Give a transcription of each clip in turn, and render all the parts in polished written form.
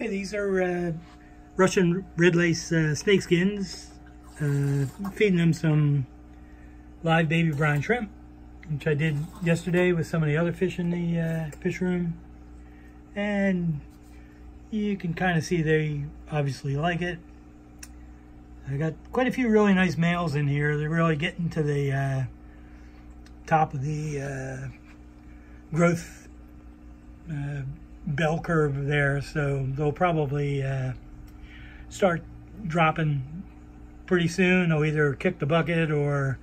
Okay, these are Russian red lace snakeskins. Feeding them some live baby brine shrimp, which I did yesterday with some of the other fish in the fish room. And you can kind of see they obviously like it. I got quite a few really nice males in here. They're really getting to the top of the growth bell curve there, so they'll probably start dropping pretty soon. They'll either kick the bucket or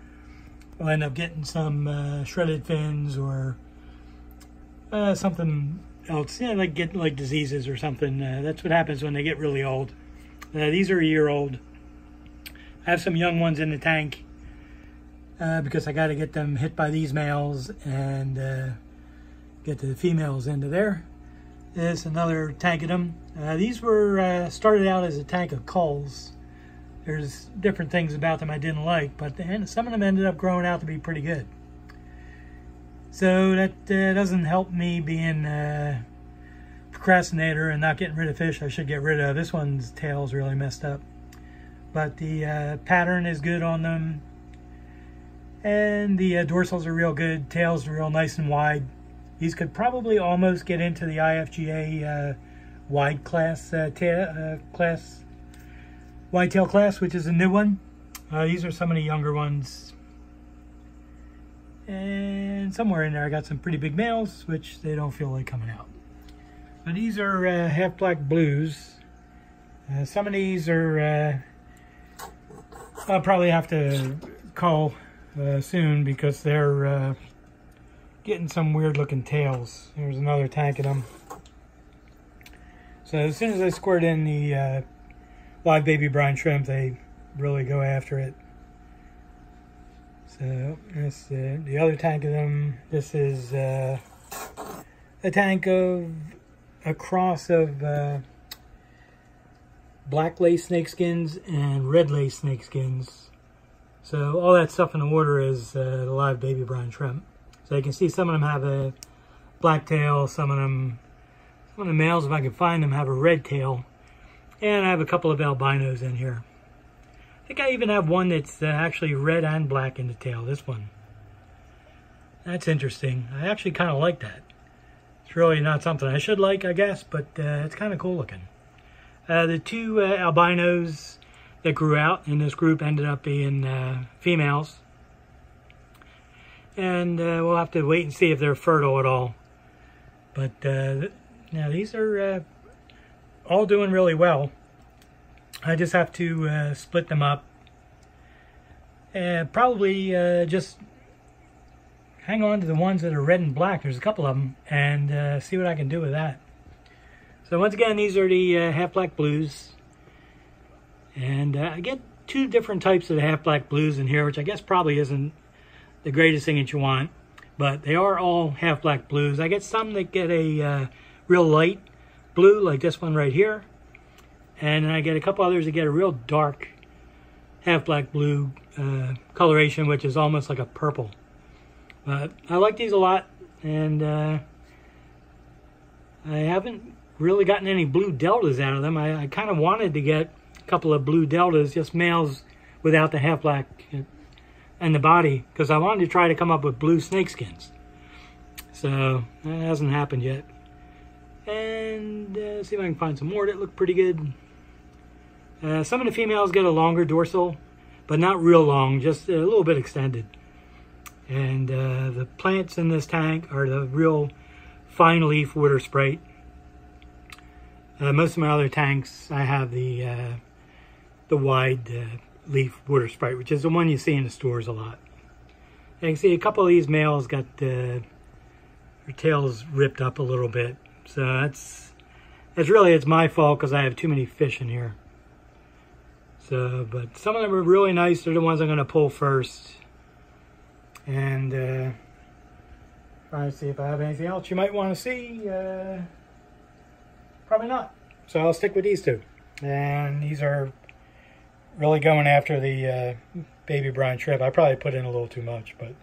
we'll end up getting some shredded fins or something else, like diseases or something. That's what happens when they get really old. These are a year old. I have some young ones in the tank because I got to get them hit by these males and get the females into there. There's another tank of them. These were started out as a tank of culls. There's different things about them I didn't like, but some of them ended up growing out to be pretty good. So that doesn't help me being a procrastinator and not getting rid of fish I should get rid of. This one's tail's really messed up. But the pattern is good on them. And the dorsals are real good. Tails are real nice and wide. These could probably almost get into the IFGA wide class, wide tail class, which is a new one. These are some of the younger ones. And somewhere in there I got some pretty big males, which they don't feel like coming out. But these are half black blues. Some of these are, I'll probably have to call soon because they're getting some weird looking tails. There's another tank of them. So as soon as I squirt in the live baby brine shrimp, they really go after it. So that's the other tank of them. This is a tank of a cross of black lace snakeskins and red lace snakeskins. So all that stuff in the water is the live baby brine shrimp. So you can see some of them have a black tail, some of the males, if I can find them, have a red tail. And I have a couple of albinos in here. I think I even have one that's actually red and black in the tail, this one. That's interesting. I actually kind of like that. It's really not something I should like, I guess, but it's kind of cool looking. The two albinos that grew out in this group ended up being females. And we'll have to wait and see if they're fertile at all. But now these are all doing really well. I just have to split them up. And probably just hang on to the ones that are red and black. There's a couple of them. And see what I can do with that. So once again, these are the half black blues. And I get two different types of the half black blues in here, which I guess probably isn't the greatest thing that you want, but they are all half black blues. I get some that get a real light blue, like this one right here, and I get a couple others that get a real dark half black blue coloration, which is almost like a purple. But I like these a lot, and I haven't really gotten any blue deltas out of them. I kind of wanted to get a couple of blue deltas, just males without the half black and the body, because I wanted to try to come up with blue snakeskins. So that hasn't happened yet. And see if I can find some more that look pretty good. Some of the females get a longer dorsal, but not real long, just a little bit extended. And the plants in this tank are the real fine leaf water sprite. Most of my other tanks, I have the wide leaf water sprite, which is the one you see in the stores a lot. And you can see a couple of these males got their tails ripped up a little bit. So that's really, it's my fault because I have too many fish in here. So, but some of them are really nice. They're the ones I'm going to pull first. And trying to see if I have anything else you might want to see. Probably not. So I'll stick with these two. And these are really going after the baby brine shrimp. I probably put in a little too much, but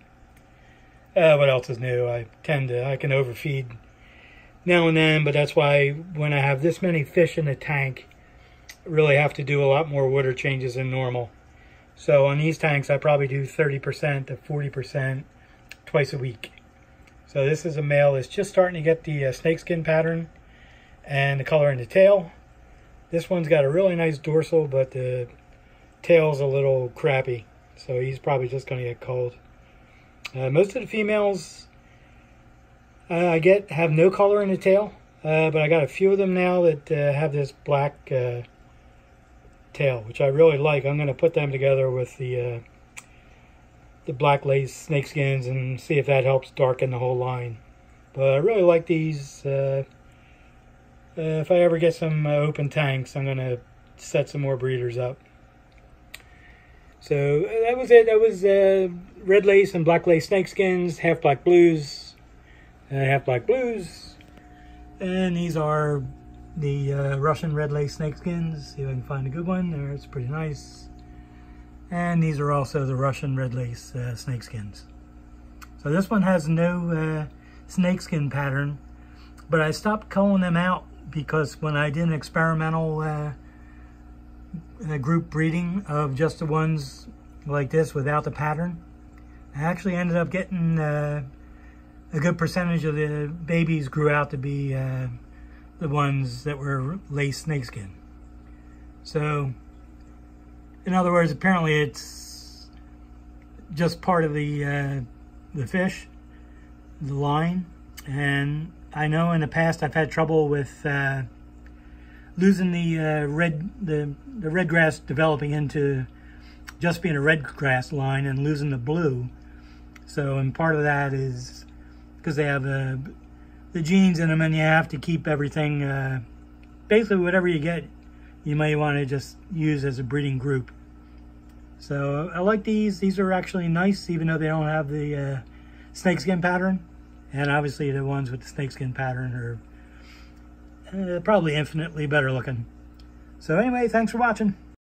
what else is new? I can overfeed now and then, but that's why when I have this many fish in the tank, I really have to do a lot more water changes than normal. So on these tanks, I probably do 30% to 40% twice a week. So this is a male that's just starting to get the snakeskin pattern and the color in the tail. This one's got a really nice dorsal, but the tail's a little crappy. So he's probably just going to get cold. Most of the females I get have no color in the tail, but I got a few of them now that have this black tail, which I really like. I'm going to put them together with the black lace snakeskins and see if that helps darken the whole line. But I really like these. If I ever get some open tanks, I'm going to set some more breeders up. So that was it. That was red lace and black lace snakeskins, half black blues, half black blues. And these are the Russian red lace snakeskins. See if I can find a good one. There, it's pretty nice. And these are also the Russian red lace snakeskins. So this one has no snakeskin pattern, but I stopped culling them out because when I did an experimental group breeding of just the ones like this without the pattern, I actually ended up getting a good percentage of the babies grew out to be the ones that were lace snakeskin. So, in other words, apparently it's just part of the fish, the line. And I know in the past I've had trouble with losing the red grass developing into just being a red grass line and losing the blue. So, and part of that is because they have the genes in them, and you have to keep everything, basically whatever you get, you may want to just use as a breeding group. So I like these. These are actually nice, even though they don't have the snakeskin pattern. And obviously the ones with the snakeskin pattern are probably infinitely better looking. So anyway, thanks for watching.